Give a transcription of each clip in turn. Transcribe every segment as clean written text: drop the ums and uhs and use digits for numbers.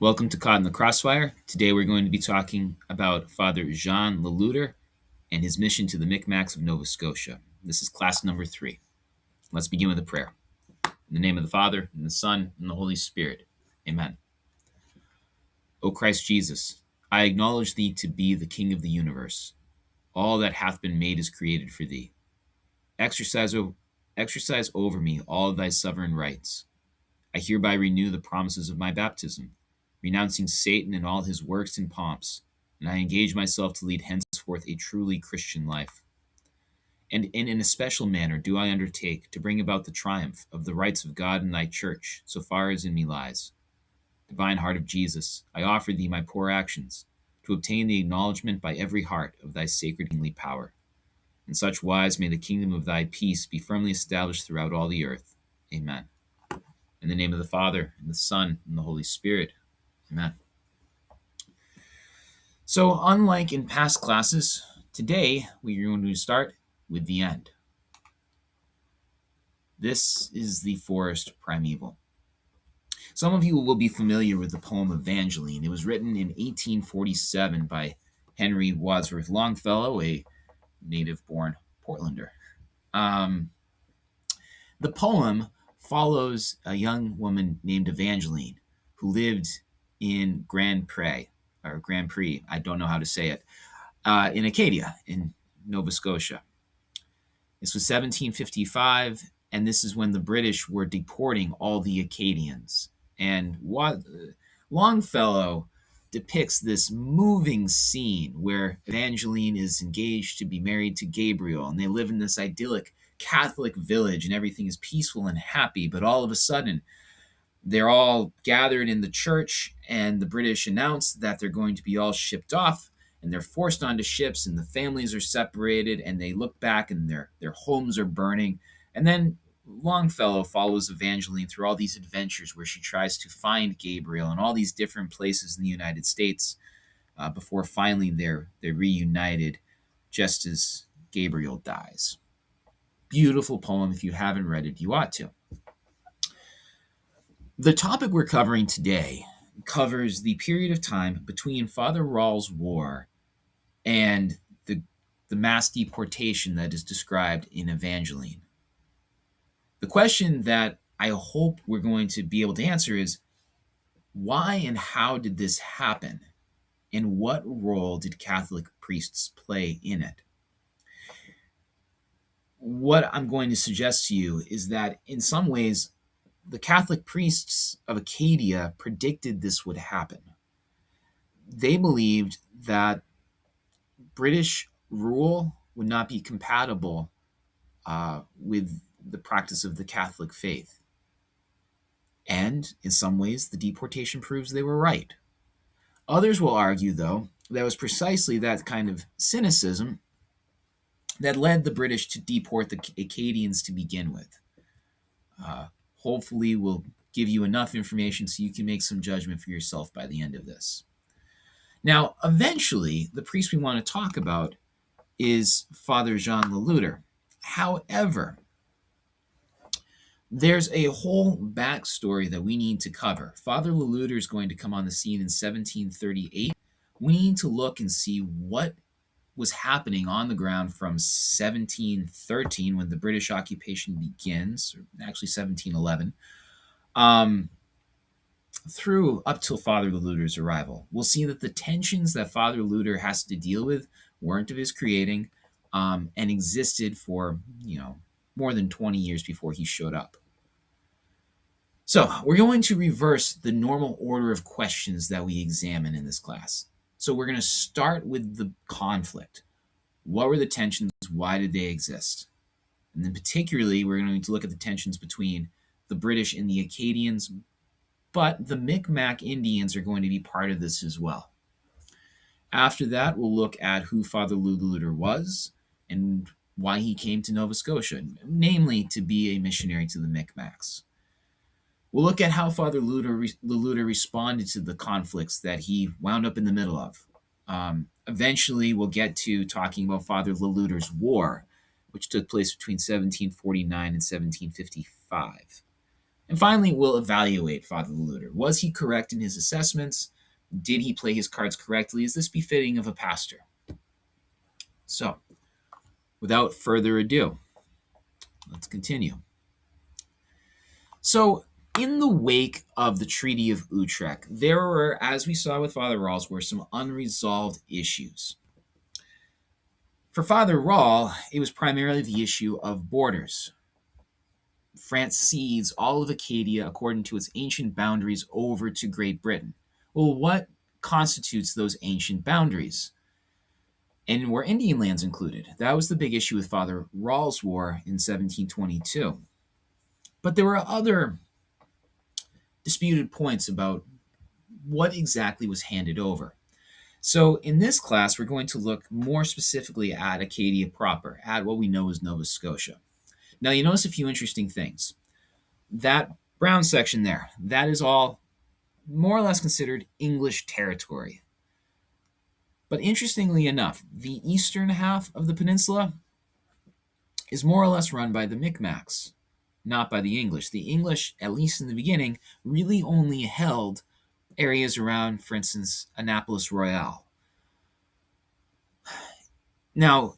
Welcome to Caught in the Crossfire. Today we're going to be talking about Father Jean Loutre and his mission to the Micmacs of Nova Scotia. This is class number 3. Let's begin with a prayer. In the name of the Father, and the Son, and the Holy Spirit. Amen. O Christ Jesus, I acknowledge thee to be the King of the universe. All that hath been made is created for thee. Exercise over me all thy sovereign rights. I hereby renew the promises of my baptism, renouncing Satan and all his works and pomps, and I engage myself to lead henceforth a truly Christian life. And in an especial manner do I undertake to bring about the triumph of the rights of God and thy church, so far as in me lies. Divine Heart of Jesus, I offer thee my poor actions, to obtain the acknowledgement by every heart of thy sacred kingly power. In such wise may the kingdom of thy peace be firmly established throughout all the earth. Amen. In the name of the Father, and the Son, and the Holy Spirit. Amen. So, unlike in past classes, today we are going to start with the end. This is the forest primeval. Some of you will be familiar with the poem Evangeline. It was written in 1847 by Henry Wadsworth Longfellow, a native-born Portlander. The poem follows a young woman named Evangeline who lived in Grand Pré, I don't know how to say it, in Acadia in Nova Scotia. This was 1755, and this is when the British were deporting all the Acadians. And Longfellow depicts this moving scene where Evangeline is engaged to be married to Gabriel, and they live in this idyllic Catholic village, and everything is peaceful and happy. But all of a sudden, they're all gathered in the church, and the British announce that they're going to be all shipped off, and they're forced onto ships, and the families are separated, and they look back, and their homes are burning. And then Longfellow follows Evangeline through all these adventures where she tries to find Gabriel in all these different places in the United States before finally they're reunited just as Gabriel dies. Beautiful poem. If you haven't read it, you ought to. The topic we're covering today covers the period of time between Father Rawls' war and the mass deportation that is described in Evangeline. The question that I hope we're going to be able to answer is, why and how did this happen? And what role did Catholic priests play in it? What I'm going to suggest to you is that in some ways, the Catholic priests of Acadia predicted this would happen. They believed that British rule would not be compatible with the practice of the Catholic faith. And in some ways, the deportation proves they were right. Others will argue, though, that it was precisely that kind of cynicism that led the British to deport the Acadians to begin with. Hopefully, we'll give you enough information so you can make some judgment for yourself by the end of this. Now, eventually, the priest we want to talk about is Father Jean Loutre. However, there's a whole backstory that we need to cover. Father Loutre is going to come on the scene in 1738. We need to look and see what was happening on the ground from 1713, when the British occupation begins, or actually 1711, through up till Father Loutre's arrival. We'll see that the tensions that Father Loutre has to deal with weren't of his creating, and existed for, more than 20 years before he showed up. So we're going to reverse the normal order of questions that we examine in this class. So we're going to start with the conflict. What were the tensions? Why did they exist? And then particularly, we're going to look at the tensions between the British and the Acadians, but the Micmac Indians are going to be part of this as well. After that, we'll look at who Father Loutre was and why he came to Nova Scotia, namely to be a missionary to the Micmacs. We'll look at how Father Loutre responded to the conflicts that he wound up in the middle of. Eventually, we'll get to talking about Father Loutre's war, which took place between 1749 and 1755. And finally, we'll evaluate Father Loutre. Was he correct in his assessments? Did he play his cards correctly? Is this befitting of a pastor? So, without further ado, let's continue. So, in the wake of the Treaty of Utrecht, there were, as we saw with Father Rawls, were some unresolved issues. For Father Rawl, it was primarily the issue of borders. France cedes all of Acadia according to its ancient boundaries over to Great Britain. Well, what constitutes those ancient boundaries? And were Indian lands included? That was the big issue with Father Rawls' War in 1722. But there were other disputed points about what exactly was handed over. So in this class, we're going to look more specifically at Acadia proper, at what we know as Nova Scotia. Now, you notice a few interesting things. That brown section there, that is all more or less considered English territory. But interestingly enough, the eastern half of the peninsula is more or less run by the Micmacs, not by the English. The English, at least in the beginning, really only held areas around, for instance, Annapolis Royal. Now,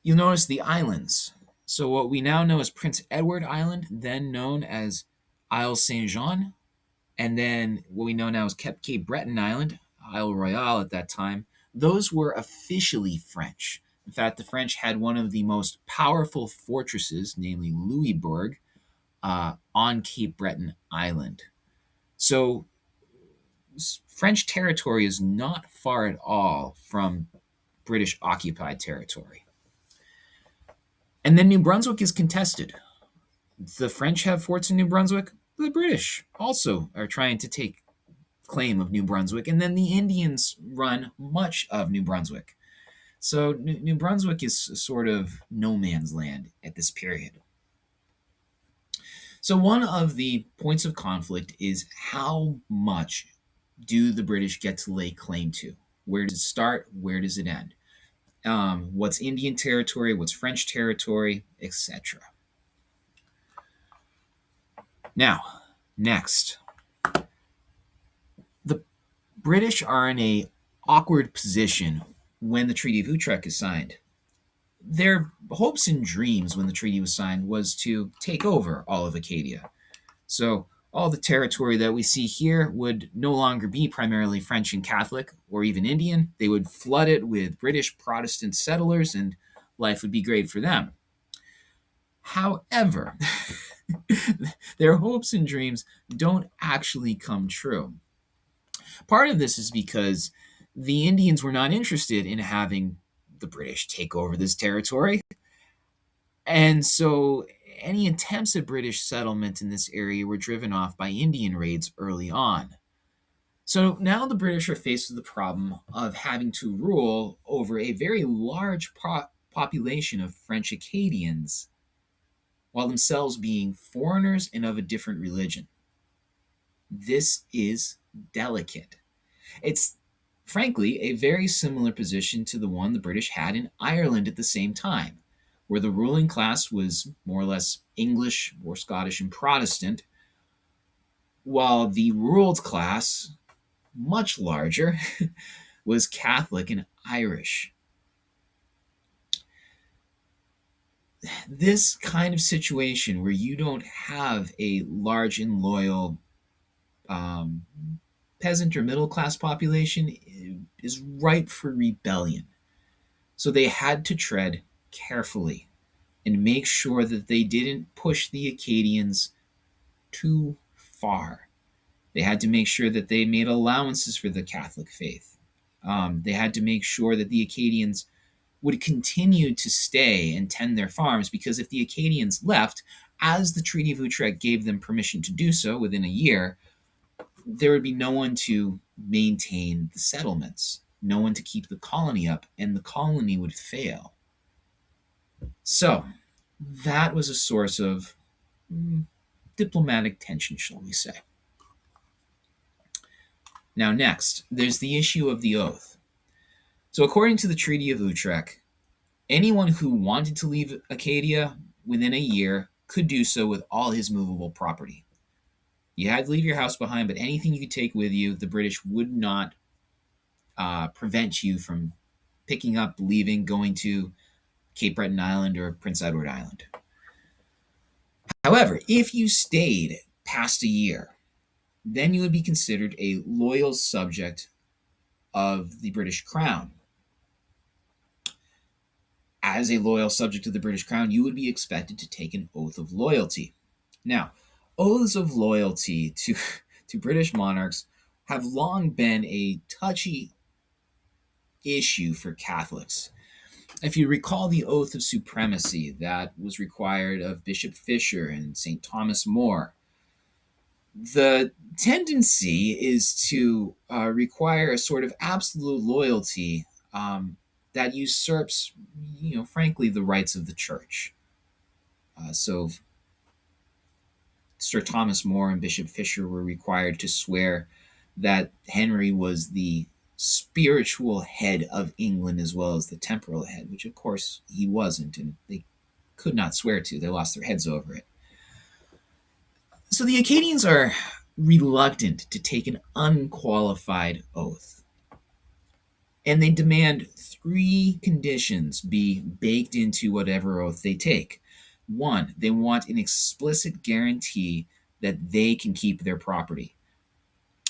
you'll notice the islands. So what we now know as Prince Edward Island, then known as Isle Saint Jean, and then what we know now as Cape Breton Island, Isle Royale at that time, those were officially French. In fact, the French had one of the most powerful fortresses, namely Louisbourg, on Cape Breton Island. So French territory is not far at all from British occupied territory. And then New Brunswick is contested. The French have forts in New Brunswick. The British also are trying to take claim of New Brunswick. And then the Indians run much of New Brunswick. So New Brunswick is sort of no man's land at this period. So one of the points of conflict is how much do the British get to lay claim to? Where does it start? Where does it end? What's Indian territory? What's French territory? Etc. Now, next, the British are in a awkward position when the Treaty of Utrecht is signed. Their hopes and dreams when the treaty was signed was to take over all of Acadia. So all the territory that we see here would no longer be primarily French and Catholic or even Indian. They would flood it with British Protestant settlers and life would be great for them. However, their hopes and dreams don't actually come true. Part of this is because the Indians were not interested in having the British take over this territory. And so any attempts at British settlement in this area were driven off by Indian raids early on. So now the British are faced with the problem of having to rule over a very large population of French Acadians while themselves being foreigners and of a different religion. This is delicate. It's frankly a very similar position to the one the British had in Ireland at the same time, where the ruling class was more or less English or Scottish and Protestant, while the ruled class, much larger, was Catholic and Irish. This kind of situation where you don't have a large and loyal peasant or middle class population is ripe for rebellion. So they had to tread carefully and make sure that they didn't push the Acadians too far. They had to make sure that they made allowances for the Catholic faith. They had to make sure that the Acadians would continue to stay and tend their farms, because if the Acadians left, as the Treaty of Utrecht gave them permission to do so within a year, there would be no one to maintain the settlements, no one to keep the colony up, and the colony would fail. So that was a source of diplomatic tension, shall we say. Now, next, there's the issue of the oath. So, according to the Treaty of Utrecht, anyone who wanted to leave Acadia within a year could do so with all his movable property. You had to leave your house behind, but anything you could take with you, the British would not prevent you from picking up, leaving, going to Cape Breton Island or Prince Edward Island. However, if you stayed past a year, then you would be considered a loyal subject of the British Crown. As a loyal subject of the British Crown, you would be expected to take an oath of loyalty. Now, oaths of loyalty to British monarchs have long been a touchy issue for Catholics. If you recall the oath of supremacy that was required of Bishop Fisher and St. Thomas More, the tendency is to require a sort of absolute loyalty that usurps, frankly, the rights of the church. So Sir Thomas More and Bishop Fisher were required to swear that Henry was the spiritual head of England as well as the temporal head, which of course he wasn't, and they could not swear to. They lost their heads over it. So the Acadians are reluctant to take an unqualified oath. And they demand 3 conditions be baked into whatever oath they take. 1, they want an explicit guarantee that they can keep their property,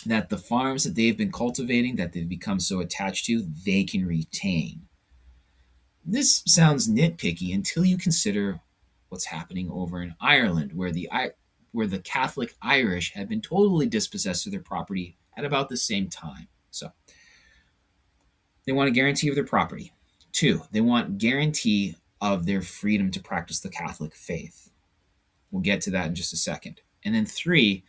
that the farms that they've been cultivating, that they've become so attached to, they can retain. This sounds nitpicky until you consider what's happening over in Ireland, where the Catholic Irish had been totally dispossessed of their property at about the same time. So they want a guarantee of their property. 2, they want guarantee of their freedom to practice the Catholic faith. We'll get to that in just a second. And then 3,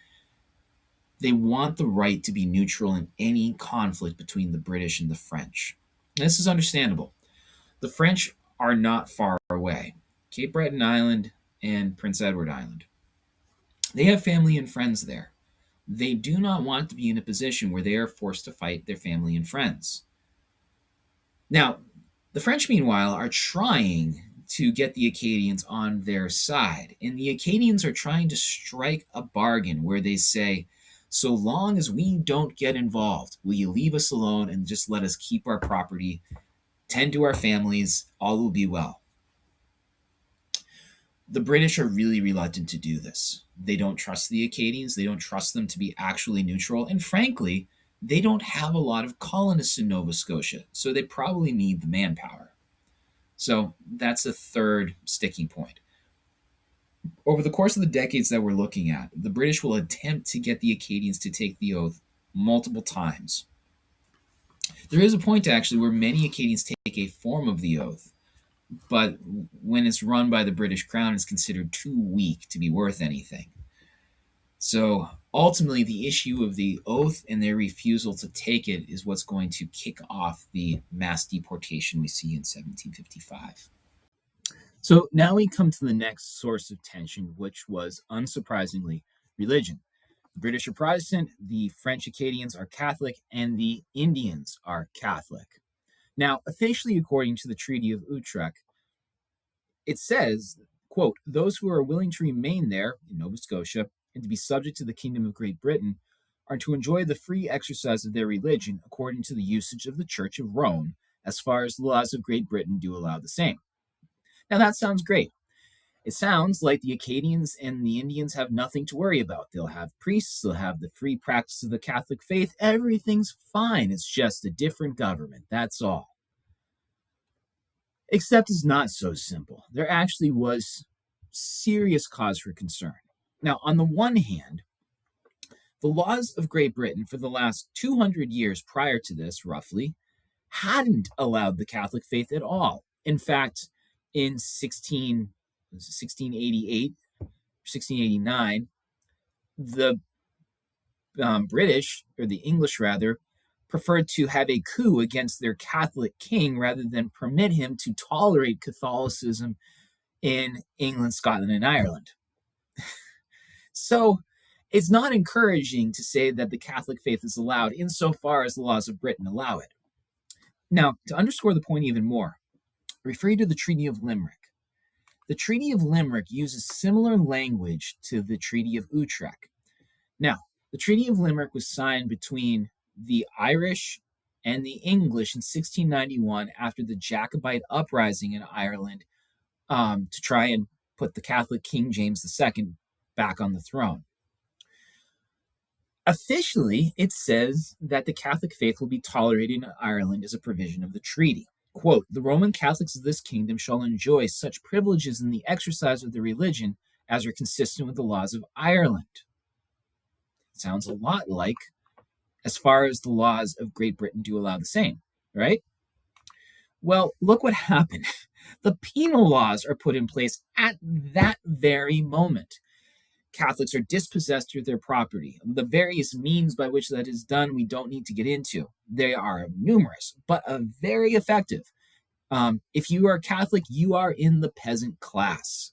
they want the right to be neutral in any conflict between the British and the French. And this is understandable. The French are not far away. Cape Breton Island and Prince Edward Island. They have family and friends there. They do not want to be in a position where they are forced to fight their family and friends. Now, the French, meanwhile, are trying to get the Acadians on their side. And the Acadians are trying to strike a bargain where they say, so long as we don't get involved, will you leave us alone and just let us keep our property, tend to our families, all will be well. The British are really reluctant to do this. They don't trust the Acadians. They don't trust them to be actually neutral. And frankly, they don't have a lot of colonists in Nova Scotia, so they probably need the manpower. So that's a third sticking point. Over the course of the decades that we're looking at, the British will attempt to get the Acadians to take the oath multiple times. There is a point, actually, where many Acadians take a form of the oath, but when it's run by the British Crown, it's considered too weak to be worth anything. So ultimately, the issue of the oath and their refusal to take it is what's going to kick off the mass deportation we see in 1755. So now we come to the next source of tension, which was, unsurprisingly, religion. The British are Protestant, the French Acadians are Catholic, and the Indians are Catholic. Now, officially, according to the Treaty of Utrecht, it says, quote, those who are willing to remain there in Nova Scotia and to be subject to the Kingdom of Great Britain are to enjoy the free exercise of their religion according to the usage of the Church of Rome, as far as the laws of Great Britain do allow the same. Now, that sounds great. It sounds like the Acadians and the Indians have nothing to worry about. They'll have priests, they'll have the free practice of the Catholic faith. Everything's fine. It's just a different government. That's all. Except it's not so simple. There actually was serious cause for concern. Now, on the one hand, the laws of Great Britain for the last 200 years prior to this, roughly, hadn't allowed the Catholic faith at all. In fact, in 1688, 1689, the British, or the English rather, preferred to have a coup against their Catholic king rather than permit him to tolerate Catholicism in England, Scotland, and Ireland. So it's not encouraging to say that the Catholic faith is allowed insofar as the laws of Britain allow it. Now, to underscore the point even more, refer you to the Treaty of Limerick. The Treaty of Limerick uses similar language to the Treaty of Utrecht. Now, the Treaty of Limerick was signed between the Irish and the English in 1691 after the Jacobite uprising in Ireland, to try and put the Catholic King James II back on the throne. Officially, it says that the Catholic faith will be tolerated in Ireland as a provision of the treaty. Quote, the Roman Catholics of this kingdom shall enjoy such privileges in the exercise of their religion as are consistent with the laws of Ireland. It sounds a lot like as far as the laws of Great Britain do allow the same, right? Well, look what happened. The penal laws are put in place at that very moment. Catholics are dispossessed of their property. The various means by which that is done, we don't need to get into. They are numerous, but very effective. If you are Catholic, you are in the peasant class.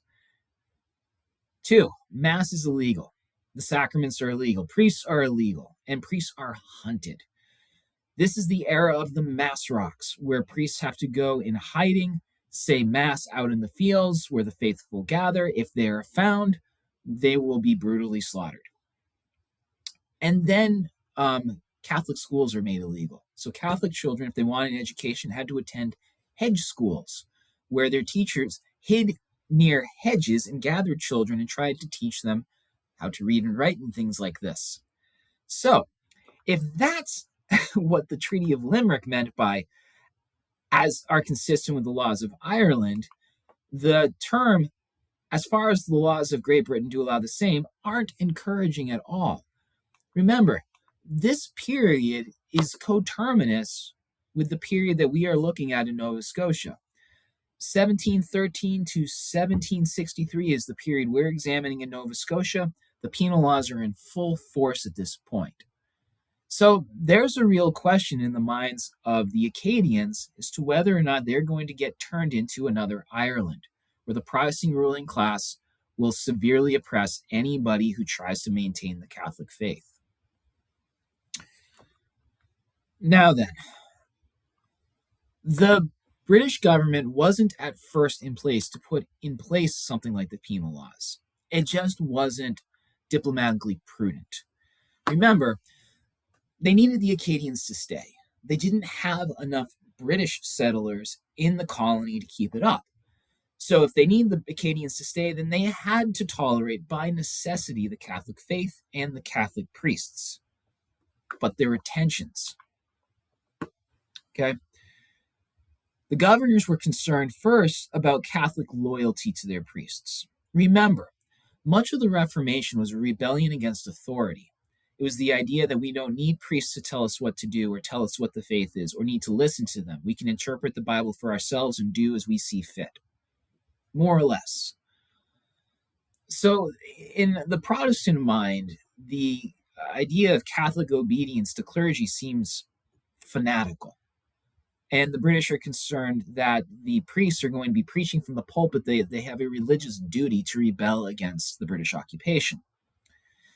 2, Mass is illegal. The sacraments are illegal. Priests are illegal, and priests are hunted. This is the era of the Mass rocks, where priests have to go in hiding, say Mass out in the fields where the faithful gather. If they are found, they will be brutally slaughtered. And then Catholic schools are made illegal. So Catholic children, if they wanted an education, had to attend hedge schools, where their teachers hid near hedges and gathered children and tried to teach them how to read and write and things like this. So if that's what the Treaty of Limerick meant by as are consistent with the laws of Ireland, the term as far as the laws of Great Britain do allow the same aren't encouraging at all. Remember, this period is coterminous with the period that we are looking at in Nova Scotia. 1713 to 1763 is the period we're examining in Nova Scotia. The penal laws are in full force at this point. So there's a real question in the minds of the Acadians as to whether or not they're going to get turned into another Ireland, where the Protestant ruling class will severely oppress anybody who tries to maintain the Catholic faith. Now then, the British government wasn't at first in place to put in place something like the penal laws. It just wasn't diplomatically prudent. Remember, they needed the Acadians to stay. They didn't have enough British settlers in the colony to keep it up. So if they need the Acadians to stay, then they had to tolerate by necessity the Catholic faith and the Catholic priests. But there were tensions. Okay? The governors were concerned first about Catholic loyalty to their priests. Remember, much of the Reformation was a rebellion against authority. It was the idea that we don't need priests to tell us what to do or tell us what the faith is or need to listen to them. We can interpret the Bible for ourselves and do as we see fit, more or less. So in the Protestant mind, the idea of Catholic obedience to clergy seems fanatical. And the British are concerned that the priests are going to be preaching from the pulpit. They have a religious duty to rebel against the British occupation.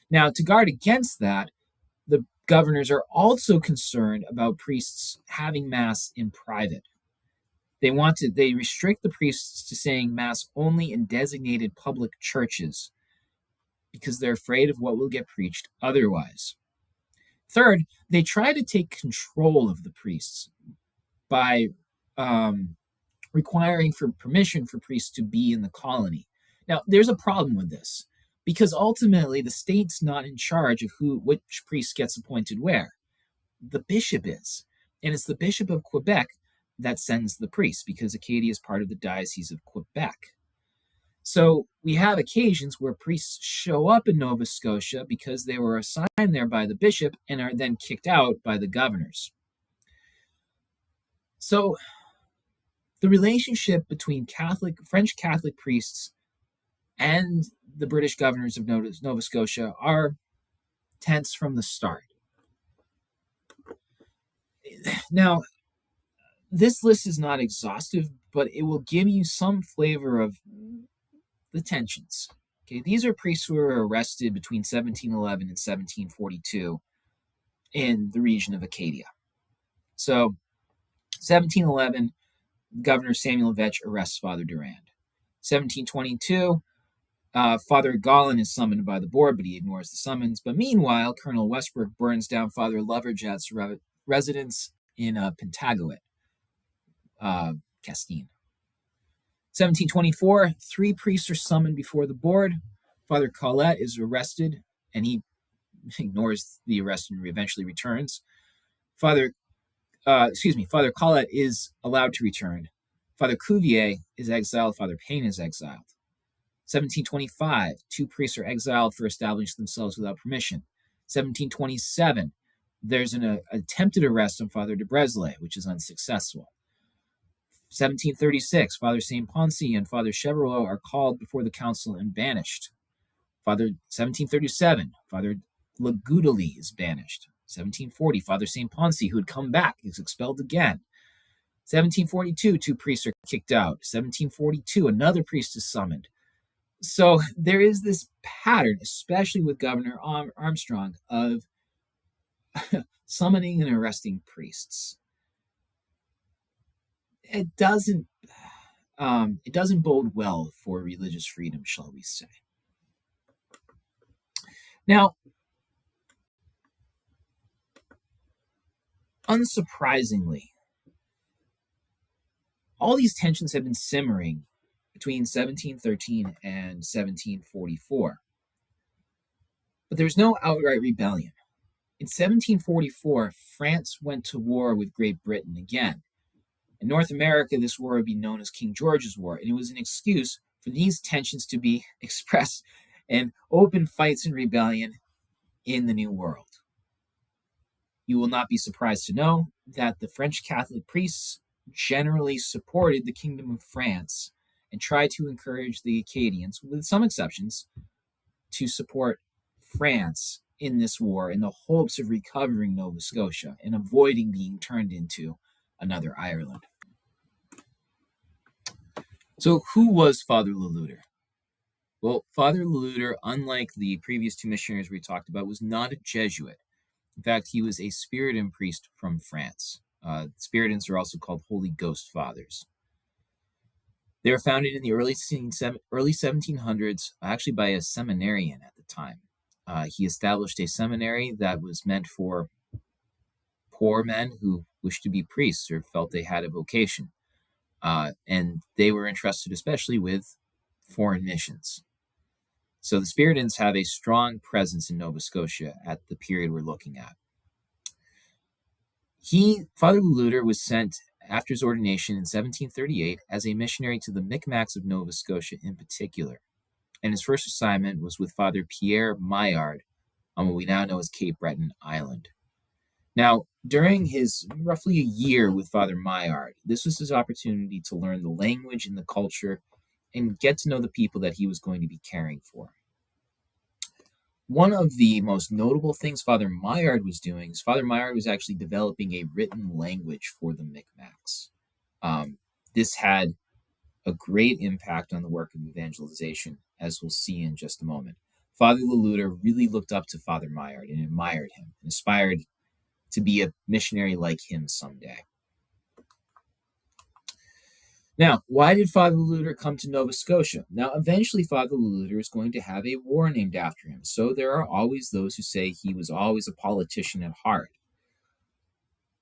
Now, to guard against that, the governors are also concerned about priests having Mass in private. They restrict the priests to saying Mass only in designated public churches because they're afraid of what will get preached otherwise. Third, they try to take control of the priests by requiring for permission for priests to be in the colony. Now, there's a problem with this because ultimately the state's not in charge of which priest gets appointed where. The bishop is, and it's the Bishop of Quebec that sends the priests because Acadia is part of the Diocese of Quebec. So we have occasions where priests show up in Nova Scotia because they were assigned there by the bishop and are then kicked out by the governors. So the relationship between French Catholic priests and the British governors of Nova Scotia are tense from the start. Now, this list is not exhaustive, but it will give you some flavor of the tensions. Okay, these are priests who were arrested between 1711 and 1742 in the region of Acadia. So, 1711, Governor Samuel Vetch arrests Father Durand. 1722, Father Gollin is summoned by the board, but he ignores the summons. But meanwhile, Colonel Westbrook burns down Father Loverjet's residence in Pentagoet, Castine. 1724, three priests are summoned before the board. Father Colette is arrested, and he ignores the arrest and eventually returns. Father Colette is allowed to return. Father Cuvier is exiled. Father Payne is exiled. 1725, two priests are exiled for establishing themselves without permission. 1727, there's an attempted arrest on Father de Breslay, which is unsuccessful. 1736, Father St. Poncy and Father Chevreau are called before the council and banished. 1737, Father Lagudeli is banished. 1740, Father St. Poncy, who had come back, is expelled again. 1742, two priests are kicked out. 1742, another priest is summoned. So there is this pattern, especially with Governor Armstrong, of summoning and arresting priests. It doesn't bode well for religious freedom, shall we say. Now, unsurprisingly, all these tensions have been simmering between 1713 and 1744. But there's no outright rebellion. In 1744, France went to war with Great Britain again. In North America, this war would be known as King George's War, and it was an excuse for these tensions to be expressed in open fights and rebellion in the New World. You will not be surprised to know that the French Catholic priests generally supported the Kingdom of France and tried to encourage the Acadians, with some exceptions, to support France in this war in the hopes of recovering Nova Scotia and avoiding being turned into another Ireland. So who was Father Le Loutre? Well, Father Le Loutre, unlike the previous two missionaries we talked about, was not a Jesuit. In fact, he was a Spiritan priest from France. Spiritans are also called Holy Ghost Fathers. They were founded in the early 1700s, actually by a seminarian at the time. He established a seminary that was meant for poor men who wished to be priests or felt they had a vocation. And they were entrusted especially with foreign missions. So the Spiritans have a strong presence in Nova Scotia at the period we're looking at. Father Le Loutre, was sent after his ordination in 1738 as a missionary to the Micmacs of Nova Scotia in particular. And his first assignment was with Father Pierre Maillard on what we now know as Cape Breton Island. Now, during his roughly a year with Father Maillard, this was his opportunity to learn the language and the culture and get to know the people that he was going to be caring for. One of the most notable things Father Maillard was doing is Father Maillard was actually developing a written language for the Micmacs. This had a great impact on the work of evangelization, as we'll see in just a moment. Father Le Loutre really looked up to Father Maillard and admired him and aspired to be a missionary like him someday. Now, why did Father Le Loutre come to Nova Scotia? Now, eventually Father Le Loutre is going to have a war named after him, so there are always those who say he was always a politician at heart.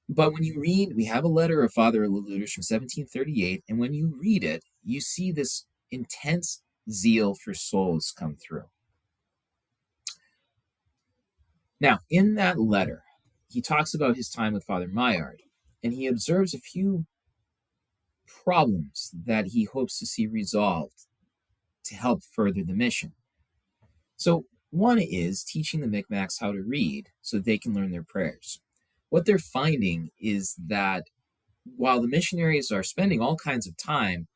But when you read, we have a letter of Father Le Loutre's from 1738, and when you read it, you see this intense zeal for souls come through. Now, in that letter, he talks about his time with Father Maillard, and he observes a few problems that he hopes to see resolved to help further the mission. So one is teaching the Micmacs how to read so they can learn their prayers. What they're finding is that while the missionaries are spending all kinds of time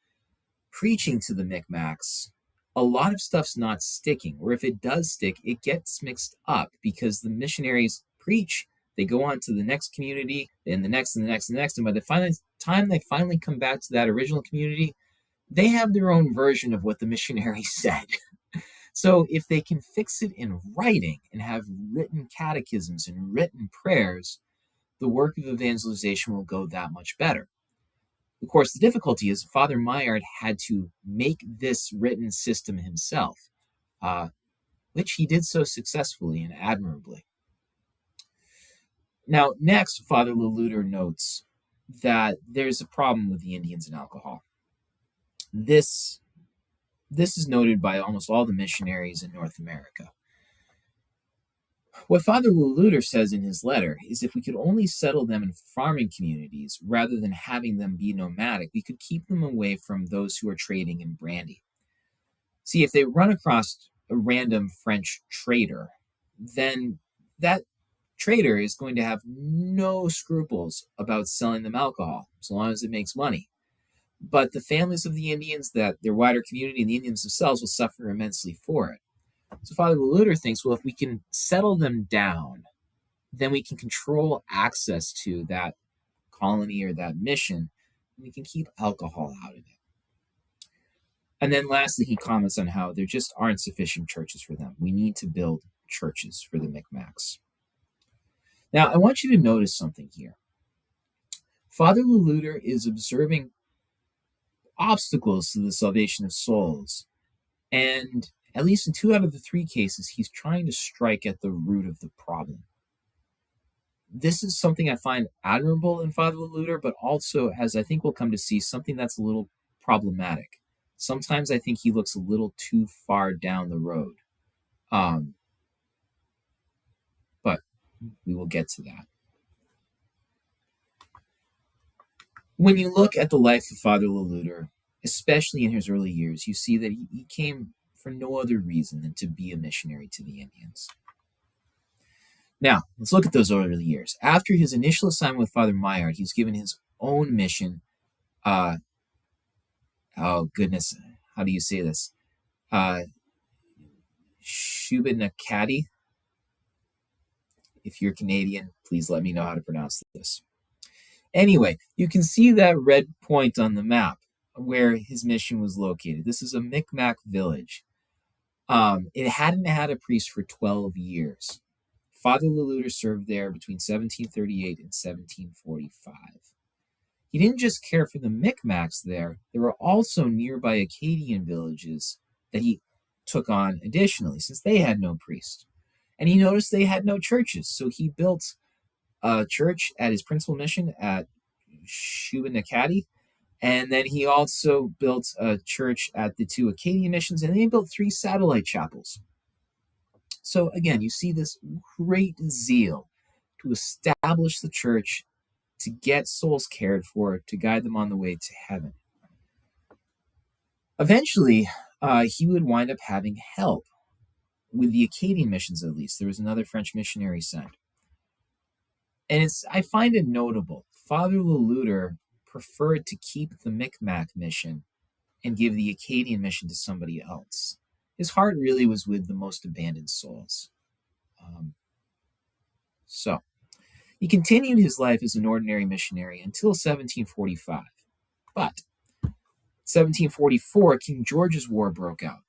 preaching to the Micmacs, a lot of stuff's not sticking, or if it does stick, it gets mixed up because the missionaries preach, they go on to the next community, and the next, and the next, and the next, and by the time they finally come back to that original community, they have their own version of what the missionary said. So if they can fix it in writing and have written catechisms and written prayers, the work of evangelization will go that much better. Of course, the difficulty is Father Maillard had to make this written system himself. which he did so successfully and admirably. Now, next, Father Loutre notes that there's a problem with the Indians and alcohol. This is noted by almost all the missionaries in North America. What Father Loutre says in his letter is if we could only settle them in farming communities rather than having them be nomadic, we could keep them away from those who are trading in brandy. See, if they run across a random French trader, then that trader is going to have no scruples about selling them alcohol, as long as it makes money. But the families of the Indians, that their wider community, and the Indians themselves will suffer immensely for it. So Father Loutre thinks, well, if we can settle them down, then we can control access to that colony or that mission, and we can keep alcohol out of it. And then lastly, he comments on how there just aren't sufficient churches for them. We need to build churches for the Micmacs. Now, I want you to notice something here. Father Loutre is observing obstacles to the salvation of souls, and at least in 2 out of the 3 cases, he's trying to strike at the root of the problem. This is something I find admirable in Father Loutre, but also, as I think we'll come to see, something that's a little problematic. Sometimes I think he looks a little too far down the road. But we will get to that. When you look at the life of Father Loutre, especially in his early years, you see that he came for no other reason than to be a missionary to the Indians. Now, let's look at those early years. After his initial assignment with Father Maillard, he was given his own mission. Oh, goodness. How do you say this? Acadie. If you're Canadian, please let me know how to pronounce this. Anyway, you can see that red point on the map where his mission was located. This is a Micmac village. It hadn't had a priest for 12 years. Father Loutre served there between 1738 and 1745. He didn't just care for the Micmacs there were also nearby Acadian villages that he took on additionally, since they had no priest. And he noticed they had no churches, so he built a church at his principal mission at Acadie, and then he also built a church at the 2 Acadian missions, and then he built 3 satellite chapels. So again, you see this great zeal to establish the church, to get souls cared for, to guide them on the way to heaven. Eventually, he would wind up having help with the Acadian missions, at least. There was another French missionary sent. And I find it notable. Father Loutre preferred to keep the Micmac mission and give the Acadian mission to somebody else. His heart really was with the most abandoned souls. So, he continued his life as an ordinary missionary until 1745. But 1744, King George's War broke out.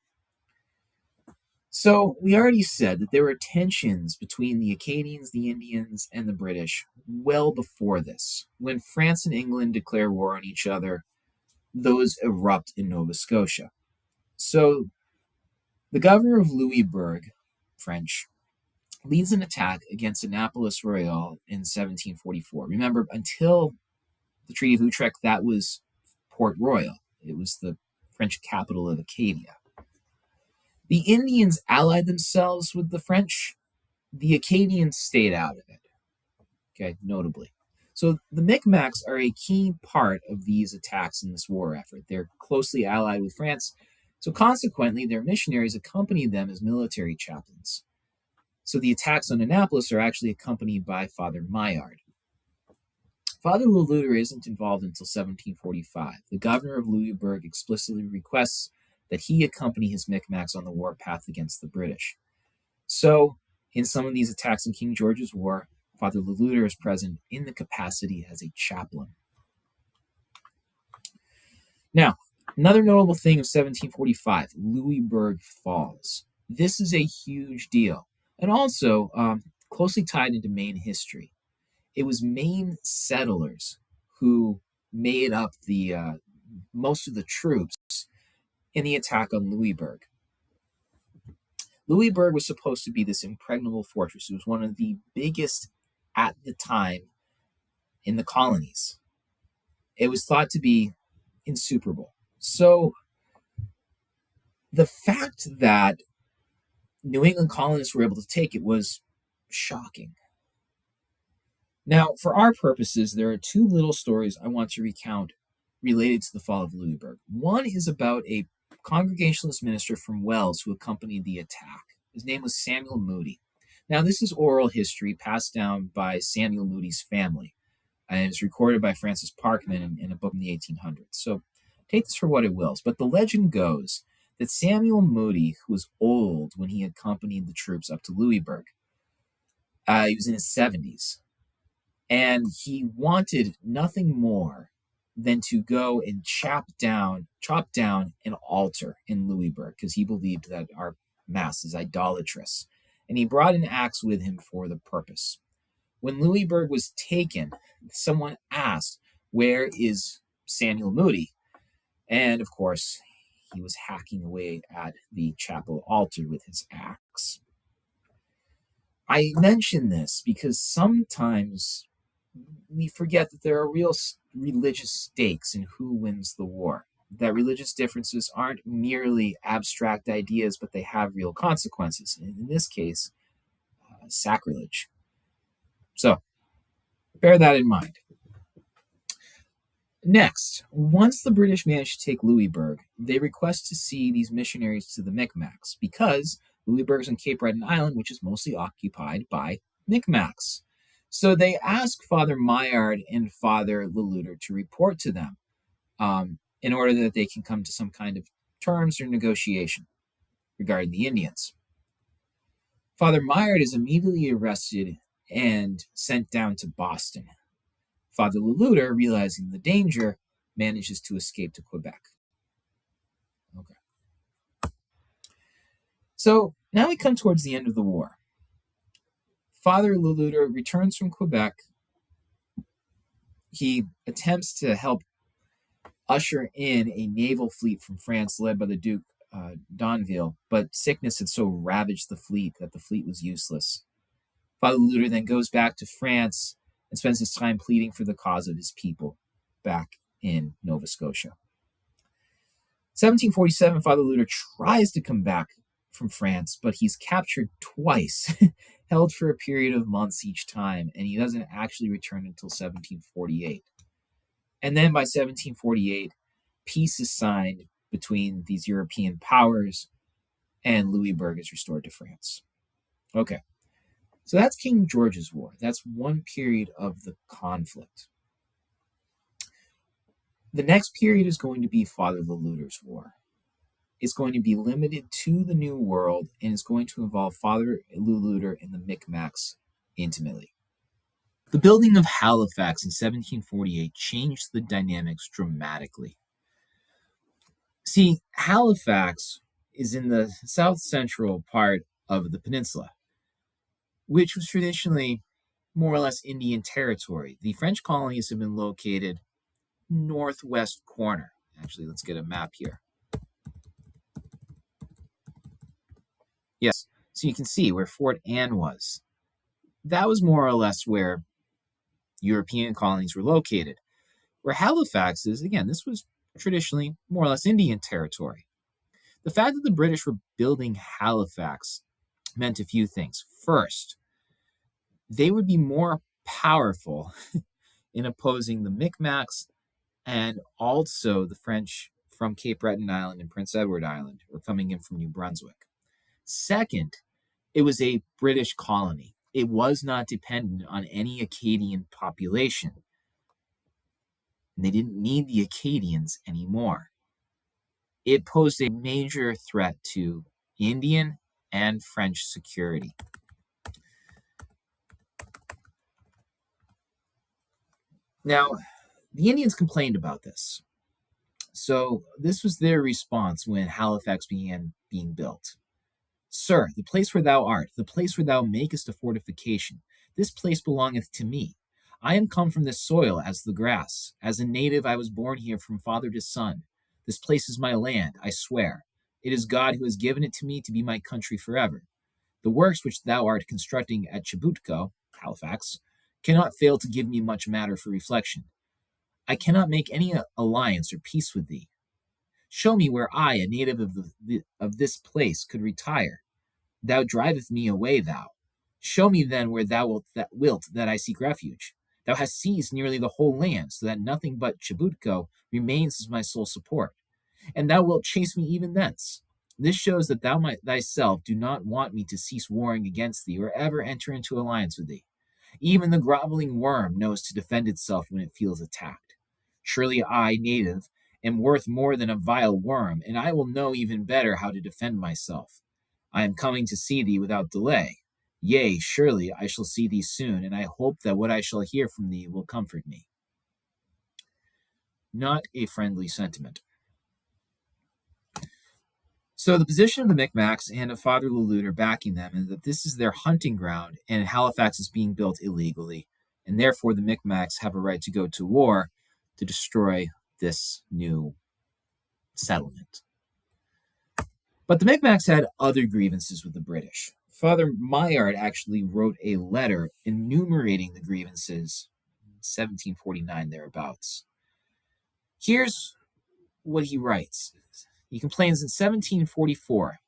So we already said that there were tensions between the Acadians, the Indians, and the British well before this. When France and England declare war on each other, those erupt in Nova Scotia. So the governor of Louisbourg, French, leads an attack against Annapolis Royal in 1744. Remember, until the Treaty of Utrecht, that was Port Royal. It was the French capital of Acadia. The Indians allied themselves with the French. The Acadians stayed out of it, okay, notably. So the Micmacs are a key part of these attacks in this war effort. They're closely allied with France, so consequently, their missionaries accompany them as military chaplains. So the attacks on Annapolis are actually accompanied by Father Maillard. Father Loutre isn't involved until 1745. The governor of Louisbourg explicitly requests that he accompany his Micmacs on the warpath against the British. So, in some of these attacks in King George's War, Father Loutre is present in the capacity as a chaplain. Now, another notable thing of 1745, Louisbourg falls. This is a huge deal, and also closely tied into Maine history. It was Maine settlers who made up the most of the troops in the attack on Louisbourg. Louisburg was supposed to be this impregnable fortress. It was one of the biggest at the time in the colonies. It was thought to be insuperable. So the fact that New England colonists were able to take it was shocking. Now, for our purposes, there are two little stories I want to recount related to the fall of Louisburg. One is about a Congregationalist minister from Wells who accompanied the attack. His name was Samuel Moody. Now, this is oral history passed down by Samuel Moody's family, and it's recorded by Francis Parkman in a book in the 1800s. So take this for what it will. But the legend goes that Samuel Moody, who was old when he accompanied the troops up to Louisburg, he was in his 70s, and he wanted nothing more than to go and chop down an altar in Louisburg, because he believed that our mass is idolatrous. And he brought an axe with him for the purpose. When Louisburg was taken, someone asked, "Where is Samuel Moody?" And of course, he was hacking away at the chapel altar with his axe. I mention this because sometimes we forget that there are real religious stakes in who wins the war. That religious differences aren't merely abstract ideas, but they have real consequences. And in this case, sacrilege. So, bear that in mind. Next, once the British managed to take Louisburg, they request to see these missionaries to the Micmacs, because Louisburg is on Cape Breton Island, which is mostly occupied by Micmacs. So they ask Father Maillard and Father Loutre to report to them in order that they can come to some kind of terms or negotiation regarding the Indians. Father Maillard is immediately arrested and sent down to Boston. Father Loutre, realizing the danger, manages to escape to Quebec. Okay. So now we come towards the end of the war. Father Loutre returns from Quebec. He attempts to help usher in a naval fleet from France led by the Duke d'Anville, but sickness had so ravaged the fleet that the fleet was useless. Father Loutre then goes back to France and spends his time pleading for the cause of his people back in Nova Scotia. 1747, Father Loutre tries to come back from France, but he's captured twice, held for a period of months each time, and he doesn't actually return until 1748. And then by 1748, peace is signed between these European powers, and Louisburg is restored to France. Okay, so that's King George's War. That's one period of the conflict. The next period is going to be Father Loutre's War. It's going to be limited to the New World, and it's going to involve Father Loutre and the Micmacs intimately. The building of Halifax in 1748 changed the dynamics dramatically. See, Halifax is in the south-central part of the peninsula, which was traditionally more or less Indian territory. The French colonies have been located northwest corner. Actually, let's get a map here. Yes, so you can see where Fort Anne was. That was more or less where European colonies were located. Where Halifax is, again, this was traditionally more or less Indian territory. The fact that the British were building Halifax meant a few things. First, they would be more powerful in opposing the Micmacs and also the French from Cape Breton Island and Prince Edward Island were coming in from New Brunswick. Second, it was a British colony. It was not dependent on any Acadian population. And they didn't need the Acadians anymore. It posed a major threat to Indian and French security. Now, the Indians complained about this. So this was their response when Halifax began being built. "Sir, the place where thou art, the place where thou makest a fortification, this place belongeth to me. I am come from this soil as the grass. As a native I was born here from father to son. This place is my land, I swear. It is God who has given it to me to be my country forever. The works which thou art constructing at Chibutco, Halifax, cannot fail to give me much matter for reflection. I cannot make any alliance or peace with thee. Show me where I, a native of this place, could retire. Thou drivest me away, thou. Show me then where thou wilt that I seek refuge. Thou hast seized nearly the whole land, so that nothing but Chibutco remains as my sole support. And thou wilt chase me even thence. This shows that thou thyself do not want me to cease warring against thee, or ever enter into alliance with thee. Even the groveling worm knows to defend itself when it feels attacked. Surely I, native, am worth more than a vile worm, and I will know even better how to defend myself. I am coming to see thee without delay. Yea, surely I shall see thee soon, and I hope that what I shall hear from thee will comfort me. Not a friendly sentiment. So the position of the Micmacs and of Father Loutre backing them is that this is their hunting ground and Halifax is being built illegally, and therefore the Micmacs have a right to go to war to destroy this new settlement. But the Micmacs had other grievances with the British. Father Maillard actually wrote a letter enumerating the grievances in 1749 thereabouts. Here's what he writes. He complains in 1744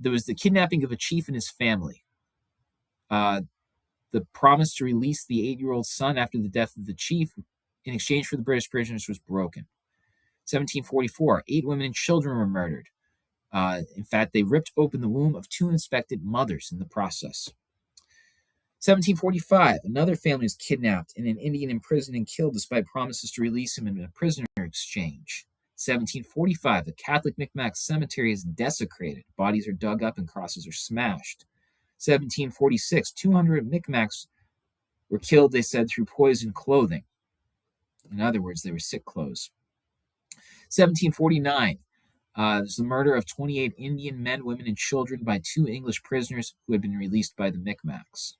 there was the kidnapping of a chief and his family. The promise to release the 8-year-old son after the death of the chief in exchange for the British prisoners was broken. 1744, 8 women and children were murdered. In fact, they ripped open the womb of 2 unsuspected mothers in the process. 1745, another family was kidnapped and an Indian imprisoned and killed despite promises to release him in a prisoner exchange. 1745, the Catholic Micmac cemetery is desecrated. Bodies are dug up and crosses are smashed. 1746, 200 Micmacs were killed, they said, through poisoned clothing. In other words, they were sick clothes. 1749, there's the murder of 28 Indian men, women, and children by 2 English prisoners who had been released by the Micmacs.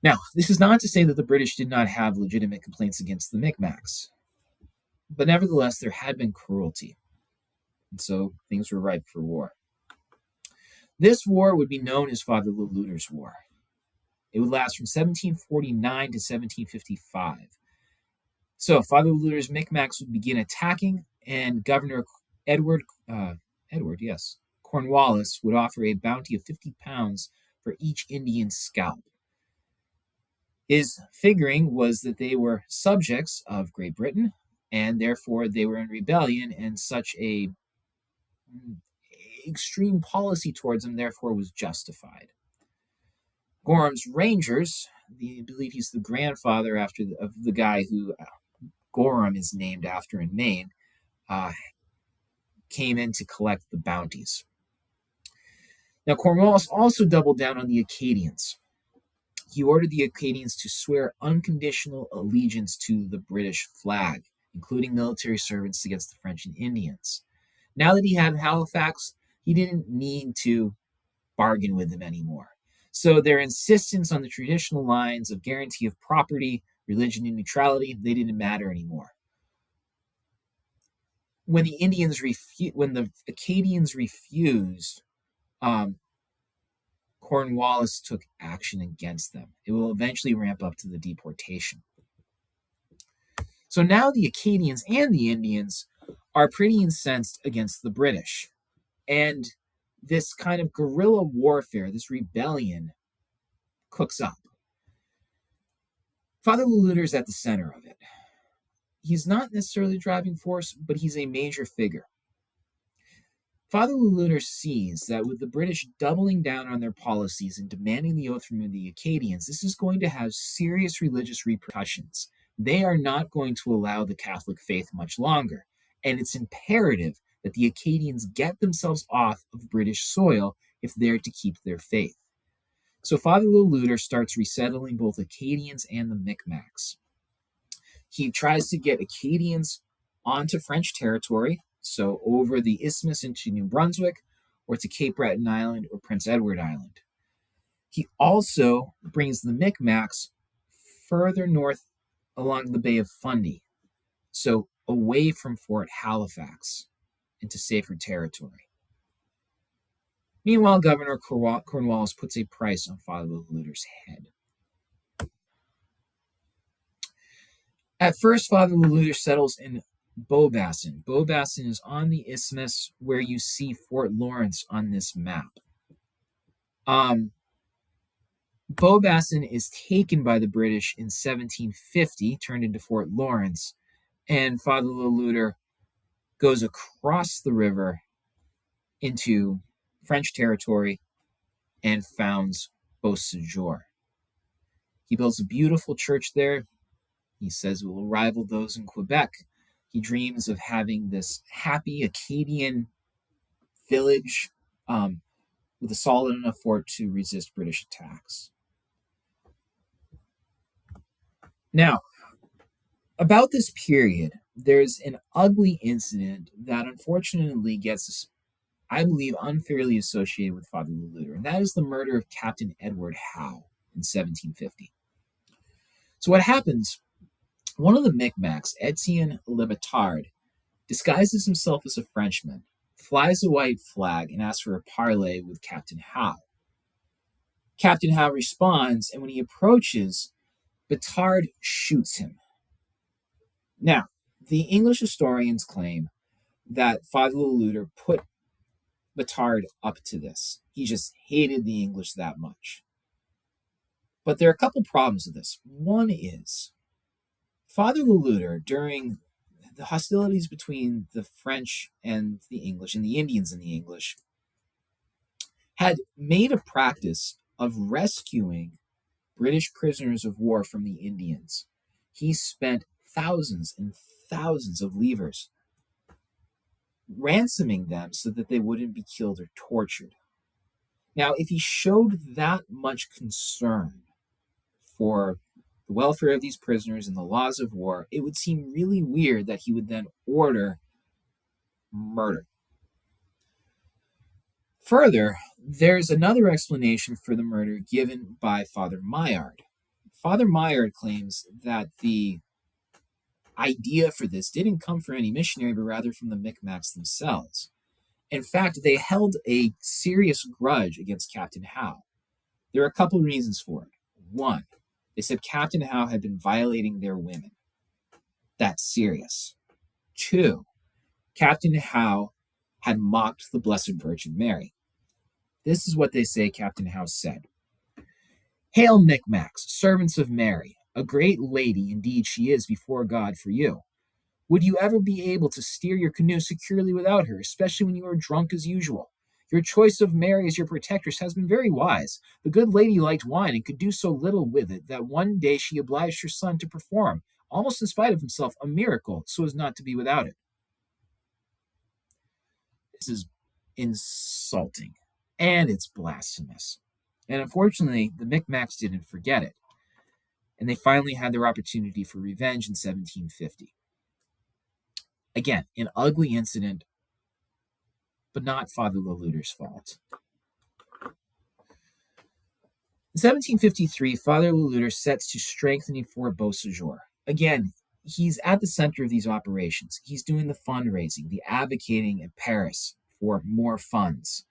Now, this is not to say that the British did not have legitimate complaints against the Micmacs, but nevertheless, there had been cruelty, and so things were ripe for war. This war would be known as Father Loutre's War. It would last from 1749 to 1755. So Father Loutre's Micmacs would begin attacking, and Governor Cornwallis would offer a bounty of 50 pounds for each Indian scalp. His figuring was that they were subjects of Great Britain, and therefore they were in rebellion, and such a extreme policy towards them therefore was justified. Gorham's Rangers, I believe he's the grandfather of the guy who Gorham is named after in Maine, came in to collect the bounties. Now, Cornwallis also doubled down on the Acadians. He ordered the Acadians to swear unconditional allegiance to the British flag, including military service against the French and Indians. Now that he had Halifax, he didn't need to bargain with them anymore. So their insistence on the traditional lines of guarantee of property, religion, and neutrality, they didn't matter anymore. When the Acadians refused, Cornwallis took action against them. It will eventually ramp up to the deportation. So now the Acadians and the Indians are pretty incensed against the British. And this kind of guerrilla warfare, this rebellion, cooks up. Father Loutre is at the center of it. He's not necessarily the driving force, but he's a major figure. Father Loutre sees that with the British doubling down on their policies and demanding the oath from the Acadians, this is going to have serious religious repercussions. They are not going to allow the Catholic faith much longer, and it's imperative that the Acadians get themselves off of British soil if they're to keep their faith. So Father Loutre starts resettling both Acadians and the Micmacs. He tries to get Acadians onto French territory, so over the isthmus into New Brunswick, or to Cape Breton Island or Prince Edward Island. He also brings the Micmacs further north along the Bay of Fundy, so away from Fort Halifax. into safer territory. Meanwhile, Governor Cornwallis puts a price on Father Le Louter's head. At first, Father Le Loutre settles in Beaubassin. Beaubassin is on the isthmus where you see Fort Lawrence on this map. Beaubassin is taken by the British in 1750, turned into Fort Lawrence, and Father Le Loutre goes across the river into French territory and founds Beausejour. He builds a beautiful church there. He says it will rival those in Quebec. He dreams of having this happy Acadian village with a solid enough fort to resist British attacks. Now, about this period, there's an ugly incident that unfortunately gets, I believe, unfairly associated with Father Le Loutre, and that is the murder of Captain Edward Howe in 1750. So what happens, one of the Micmacs, Etienne Le Batard, disguises himself as a Frenchman, flies a white flag, and asks for a parley with Captain Howe. Captain Howe responds, and when he approaches, Batard shoots him. Now, the English historians claim that Father Le Loutre put Batard up to this. He just hated the English that much. But there are a couple problems with this. One is, Father Le Loutre, during the hostilities between the French and the English, and the Indians and the English, had made a practice of rescuing British prisoners of war from the Indians. He spent thousands and thousands of livres ransoming them so that they wouldn't be killed or tortured. Now, if he showed that much concern for the welfare of these prisoners and the laws of war, it would seem really weird that he would then order murder. Further, there's another explanation for the murder given by Father Maillard. Father Maillard claims that the idea for this didn't come from any missionary, but rather from the Micmacs themselves. In fact, they held a serious grudge against Captain Howe. There are a couple of reasons for it. One, they said Captain Howe had been violating their women. That's serious. Two, Captain Howe had mocked the Blessed Virgin Mary. This is what they say Captain Howe said. "Hail, Micmacs, servants of Mary, a great lady indeed she is before God for you. Would you ever be able to steer your canoe securely without her, especially when you are drunk as usual? Your choice of Mary as your protectress has been very wise. The good lady liked wine and could do so little with it that one day she obliged her son to perform, almost in spite of himself, a miracle so as not to be without it." This is insulting, and it's blasphemous. And unfortunately, the Micmacs didn't forget it, and they finally had their opportunity for revenge in 1750. Again, an ugly incident, but not Father Le Loutre's fault. In 1753, Father Le Loutre sets to strengthening Fort Beausejour. Again, he's at the center of these operations. He's doing the fundraising, the advocating in Paris for more funds.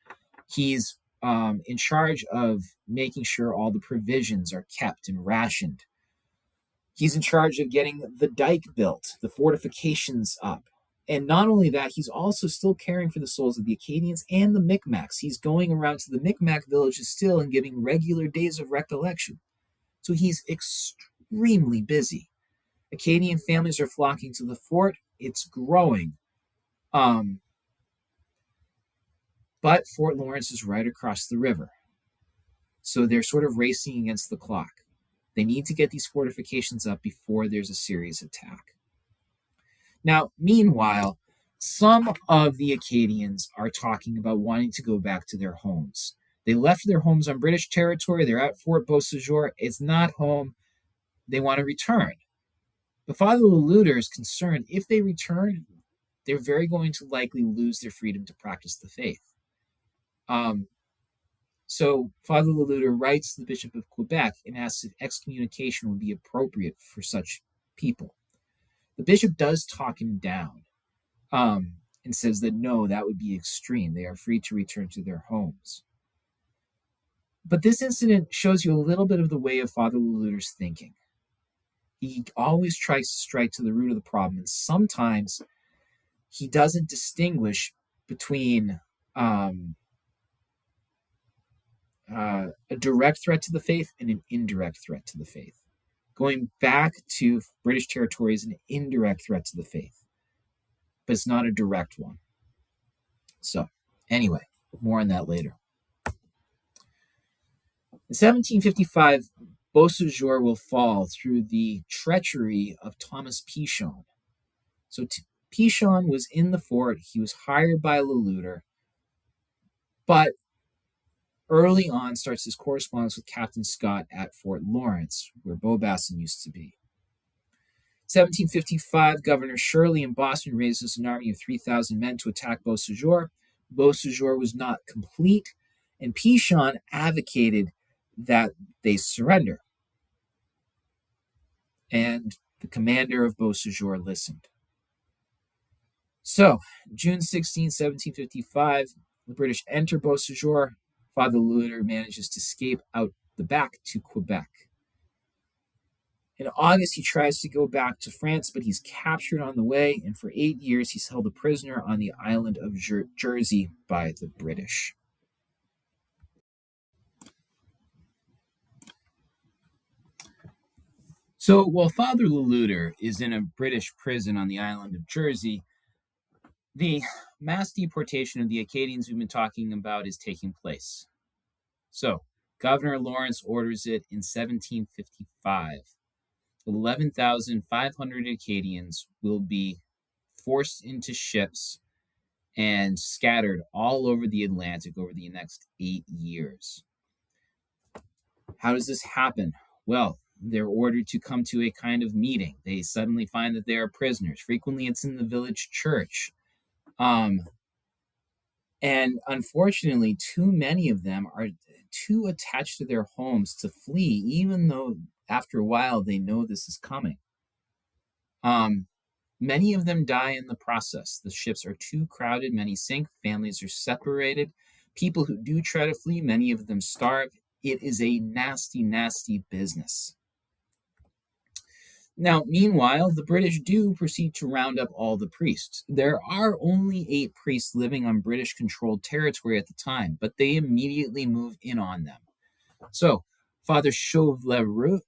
He's in charge of making sure all the provisions are kept and rationed. He's in charge of getting the dike built, the fortifications up. And not only that, he's also still caring for the souls of the Acadians and the Micmacs. He's going around to the Micmac villages still and giving regular days of recollection. So he's extremely busy. Acadian families are flocking to the fort. It's growing. But Fort Lawrence is right across the river. So they're sort of racing against the clock. They need to get these fortifications up before there's a serious attack. Now, meanwhile, some of the Acadians are talking about wanting to go back to their homes. They left their homes on British territory. They're at Fort Beausejour. It's not home. They want to return. But Father Le Loutre is concerned if they return, they're very going to likely lose their freedom to practice the faith. So Father Le Loutre writes to the Bishop of Quebec and asks if excommunication would be appropriate for such people. The bishop does talk him down. and says that no, that would be extreme. They are free to return to their homes. But this incident shows you a little bit of the way of Father Louter's thinking. He always tries to strike to the root of the problem, and sometimes he doesn't distinguish between a direct threat to the faith and an indirect threat to the faith. Going back to British territory is an indirect threat to the faith, but it's not a direct one. So, anyway, more on that later. In 1755, Beausejour will fall through the treachery of Thomas Pichon. So Pichon was in the fort. He was hired by Loutre, but early on starts his correspondence with Captain Scott at Fort Lawrence, where Beaubassin used to be. 1755, Governor Shirley in Boston raises an army of 3,000 men to attack Beausejour. Beausejour was not complete, and Pichon advocated that they surrender. And the commander of Beausejour listened. So, June 16, 1755, the British enter Beausejour. Father Loutre manages to escape out the back to Quebec. In August, he tries to go back to France, but he's captured on the way, and for 8 years, he's held a prisoner on the island of Jersey by the British. So while Father Loutre is in a British prison on the island of Jersey, the mass deportation of the Acadians we've been talking about is taking place. So Governor Lawrence orders it in 1755. 11,500 Acadians will be forced into ships and scattered all over the Atlantic over the next 8 years. How does this happen? Well, they're ordered to come to a kind of meeting. They suddenly find that they are prisoners. Frequently, it's in the village church. And unfortunately, too many of them are too attached to their homes to flee, even though after a while they know this is coming. Many of them die in the process. The ships are too crowded, many sink, families are separated. People who do try to flee, many of them starve. It is a nasty, nasty business. Now, meanwhile, the British do proceed to round up all the priests. There are only 8 priests living on British-controlled territory at the time, but they immediately move in on them. So, Father Chauvelero,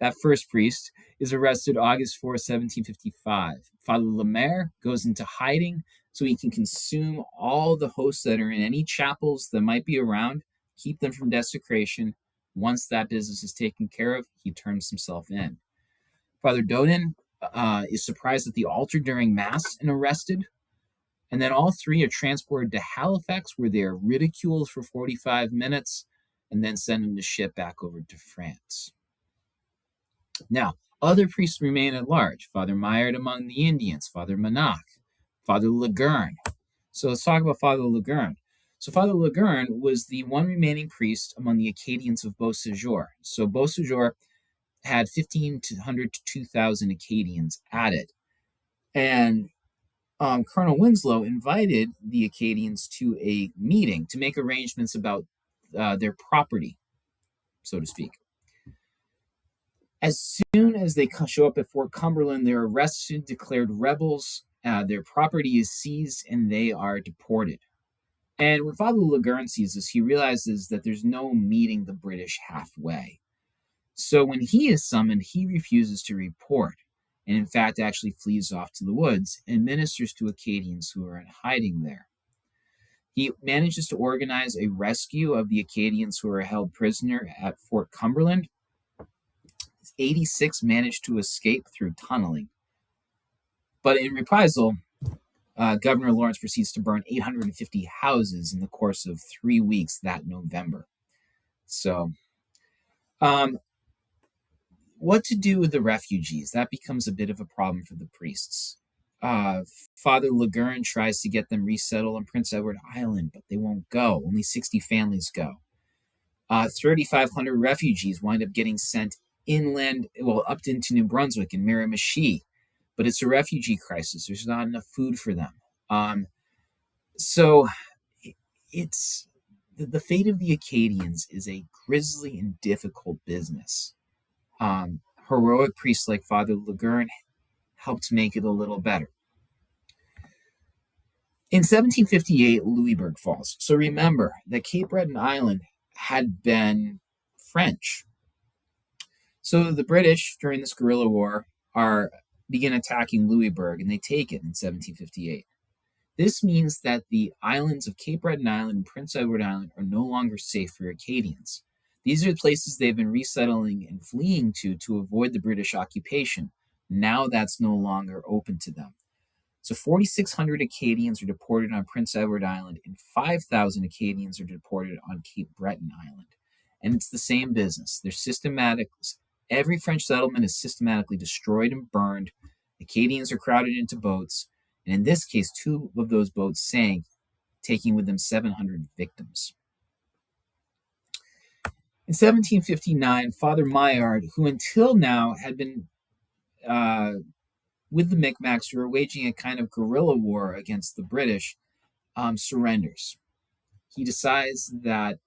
that first priest, is arrested August 4, 1755. Father Lemaire goes into hiding so he can consume all the hosts that are in any chapels that might be around, keep them from desecration. Once that business is taken care of, he turns himself in. Father Dodin is surprised at the altar during Mass and arrested. And then all 3 are transported to Halifax, where they are ridiculed for 45 minutes and then sent in the ship back over to France. Now, other priests remain at large. Father Maillard among the Indians, Father Manac, Father Legurn. So let's talk about Father Legurn. So Father Legurn was the one remaining priest among the Acadians of Beausejour. So Beausejour had 1,500 to 2,000 Acadians at it. And Colonel Winslow invited the Acadians to a meeting to make arrangements about their property, so to speak. As soon as they show up at Fort Cumberland, they're arrested, declared rebels, their property is seized, and they are deported. And when Father Legurn sees this, he realizes that there's no meeting the British halfway. So when he is summoned, he refuses to report, and in fact actually flees off to the woods and ministers to Acadians who are in hiding there. He manages to organize a rescue of the Acadians who are held prisoner at Fort Cumberland. 86 managed to escape through tunneling. But in reprisal, Governor Lawrence proceeds to burn 850 houses in the course of 3 weeks that November. So, what to do with the refugees? That becomes a bit of a problem for the priests. Father Legurn tries to get them resettled on Prince Edward Island, but they won't go. Only 60 families go. 3,500 refugees wind up getting sent inland, well, up into New Brunswick and Miramichi. but it's a refugee crisis. There's not enough food for them. So it's the fate of the Acadians is a grisly and difficult business. Heroic priests like Father Legurn helped make it a little better. In 1758, Louisbourg falls. So remember that Cape Breton Island had been French. So the British, during this guerrilla war, begin attacking Louisbourg, and they take it in 1758. This means that the islands of Cape Breton Island and Prince Edward Island are no longer safe for Acadians. These are the places they've been resettling and fleeing to avoid the British occupation. Now that's no longer open to them. So 4,600 Acadians are deported on Prince Edward Island, and 5,000 Acadians are deported on Cape Breton Island. And it's the same business. They're systematic. Every French settlement is systematically destroyed and burned. Acadians are crowded into boats, and in this case, 2 of those boats sank, taking with them 700 victims. In 1759, Father Maillard, who until now had been with the Micmacs, who were waging a kind of guerrilla war against the British, surrenders. He decides that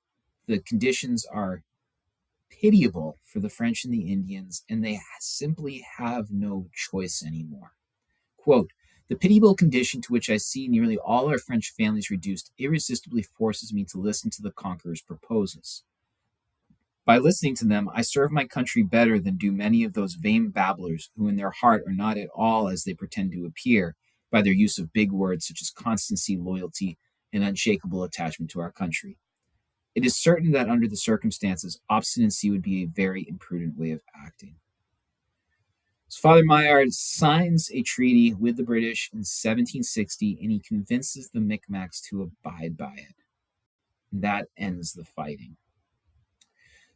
the conditions are pitiable for the French and the Indians, and they simply have no choice anymore. Quote, "The pitiable condition to which I see nearly all our French families reduced irresistibly forces me to listen to the conqueror's proposals. By listening to them, I serve my country better than do many of those vain babblers who in their heart are not at all as they pretend to appear by their use of big words such as constancy, loyalty, and unshakable attachment to our country. It is certain that under the circumstances, obstinacy would be a very imprudent way of acting." So Father Maillard signs a treaty with the British in 1760, and he convinces the Micmacs to abide by it. And that ends the fighting.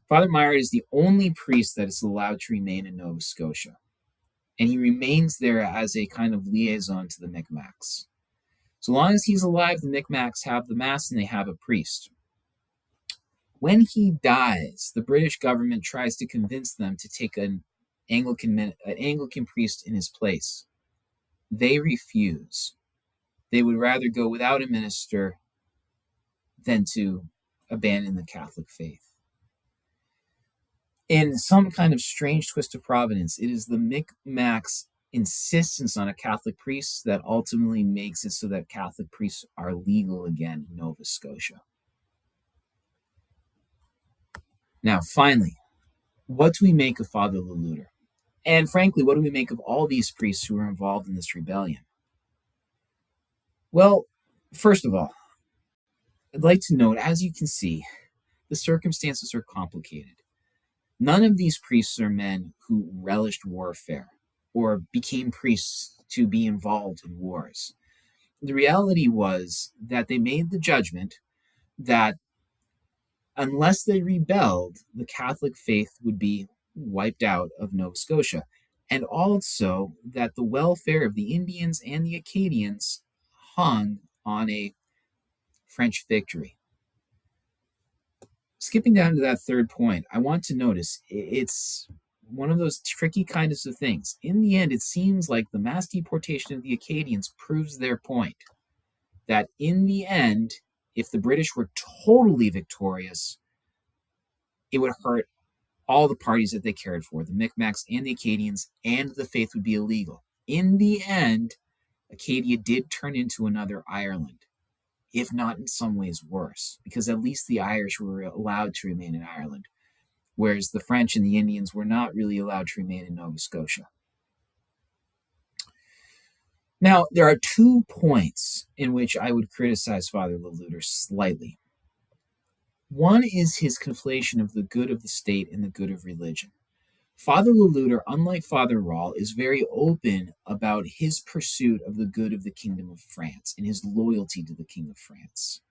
Father Maillard is the only priest that is allowed to remain in Nova Scotia, and he remains there as a kind of liaison to the Micmacs. So long as he's alive, the Micmacs have the Mass and they have a priest. When he dies, the British government tries to convince them to take an Anglican priest in his place. They refuse. They would rather go without a minister than to abandon the Catholic faith. In some kind of strange twist of providence, it is the Micmacs' insistence on a Catholic priest that ultimately makes it so that Catholic priests are legal again in Nova Scotia. Now, finally, what do we make of Father Loutre? And frankly, what do we make of all these priests who were involved in this rebellion? Well, first of all, I'd like to note, as you can see, the circumstances are complicated. None of these priests are men who relished warfare or became priests to be involved in wars. The reality was that they made the judgment that unless they rebelled, the Catholic faith would be wiped out of Nova Scotia, and also that the welfare of the Indians and the Acadians hung on a French victory. Skipping down to that third point, I want to notice it's one of those tricky kinds of things. In the end, it seems like the mass deportation of the Acadians proves their point, that in the end, if the British were totally victorious, it would hurt all the parties that they cared for, the Micmacs and the Acadians, and the faith would be illegal. In the end, Acadia did turn into another Ireland, if not in some ways worse, because at least the Irish were allowed to remain in Ireland, whereas the French and the Indians were not really allowed to remain in Nova Scotia. Now, there are 2 points in which I would criticize Father Loutre slightly. One is his conflation of the good of the state and the good of religion. Father Loutre, unlike Father Rawl, is very open about his pursuit of the good of the Kingdom of France and his loyalty to the King of France.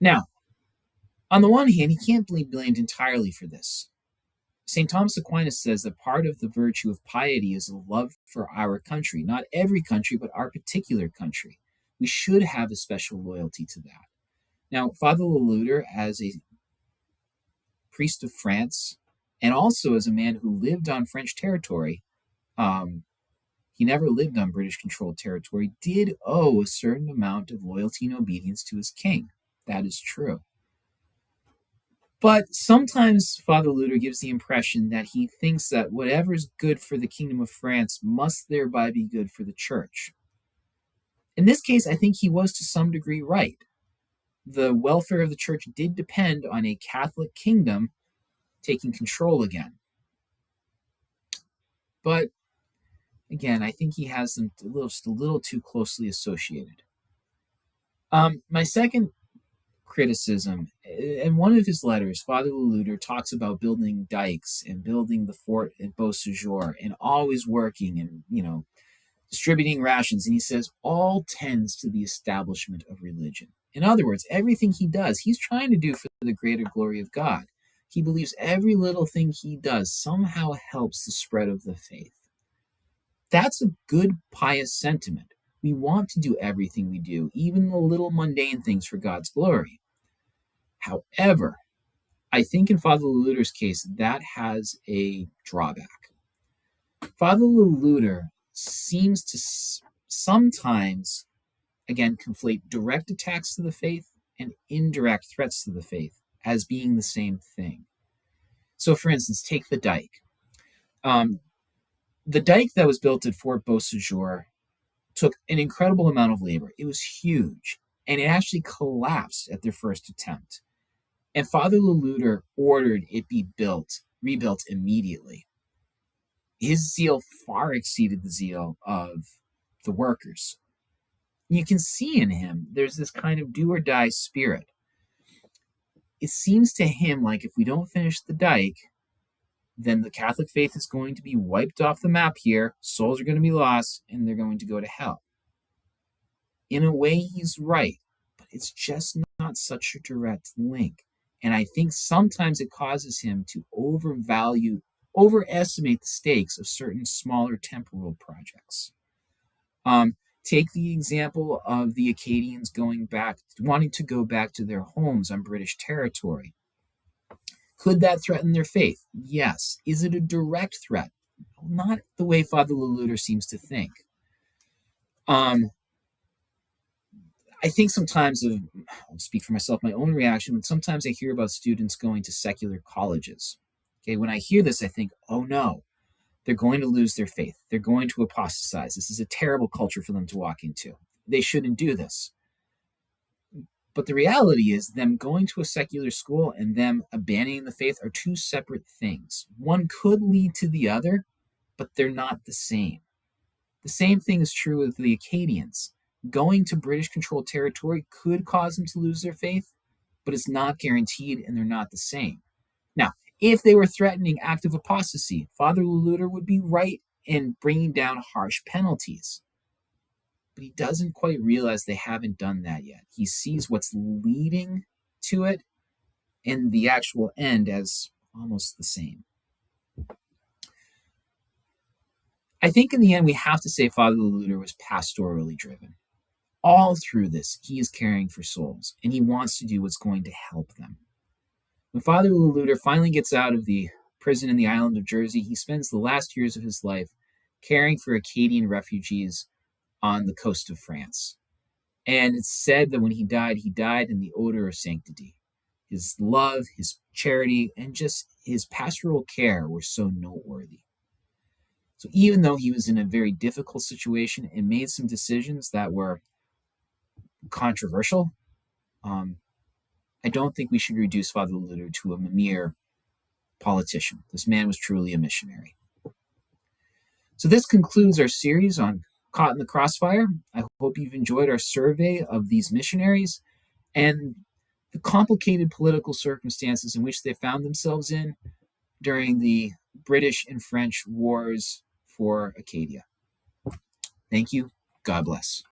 Now, on the one hand, he can't be blamed entirely for this. St. Thomas Aquinas says that part of the virtue of piety is a love for our country, not every country, but our particular country. We should have a special loyalty to that. Now, Father Loutre, as a priest of France, and also as a man who lived on French territory, he never lived on British controlled territory, did owe a certain amount of loyalty and obedience to his king. That is true. But sometimes Father Loutre gives the impression that he thinks that whatever is good for the Kingdom of France must thereby be good for the Church. In this case, I think he was to some degree right. The welfare of the Church did depend on a Catholic kingdom taking control again. But again, I think he has them just a little too closely associated. My second criticism, in one of his letters, Father Loutre talks about building dikes and building the fort at Beausejour and always working and, distributing rations. And he says, all tends to the establishment of religion. In other words, everything he does, he's trying to do for the greater glory of God. He believes every little thing he does somehow helps the spread of the faith. That's a good, pious sentiment. We want to do everything we do, even the little mundane things, for God's glory. However, I think in Father Loutre's case, that has a drawback. Father Loutre seems to sometimes, again, conflate direct attacks to the faith and indirect threats to the faith as being the same thing. So, for instance, take the dike. The dike that was built at Fort Beausejour took an incredible amount of labor. It was huge, and it actually collapsed at their first attempt. And Father Loutre ordered it be rebuilt immediately. His zeal far exceeded the zeal of the workers. You can see in him, there's this kind of do or die spirit. It seems to him like if we don't finish the dike, then the Catholic faith is going to be wiped off the map here, souls are going to be lost, and they're going to go to hell. In a way, he's right, but it's just not such a direct link. And I think sometimes it causes him to overestimate the stakes of certain smaller temporal projects. Take the example of the Acadians wanting to go back to their homes on British territory. Could that threaten their faith? Yes. Is it a direct threat? Not the way Father Loutre seems to think. I think sometimes, I'll speak for myself, my own reaction, when sometimes I hear about students going to secular colleges. Okay, when I hear this, I think, oh no, they're going to lose their faith. They're going to apostatize. This is a terrible culture for them to walk into. They shouldn't do this. But the reality is, them going to a secular school and them abandoning the faith are two separate things. One could lead to the other, but they're not the same. The same thing is true with the Acadians. Going to British-controlled territory could cause them to lose their faith, but it's not guaranteed, and they're not the same. Now, if they were threatening active apostasy, Father Loutre would be right in bringing down harsh penalties. But he doesn't quite realize they haven't done that yet. He sees what's leading to it and the actual end as almost the same. I think in the end, we have to say Father Loutre was pastorally driven. All through this, he is caring for souls, and he wants to do what's going to help them. When Father Loutre finally gets out of the prison in the island of Jersey, he spends the last years of his life caring for Acadian refugees on the coast of France. And it's said that when he died in the odor of sanctity. His love, his charity, and just his pastoral care were so noteworthy. So even though he was in a very difficult situation and made some decisions that were controversial, I don't think we should reduce Father Loutre to a mere politician. This man was truly a missionary. So this concludes our series on Caught in the Crossfire. I hope you've enjoyed our survey of these missionaries and the complicated political circumstances in which they found themselves in during the British and French wars for Acadia. Thank you. God bless.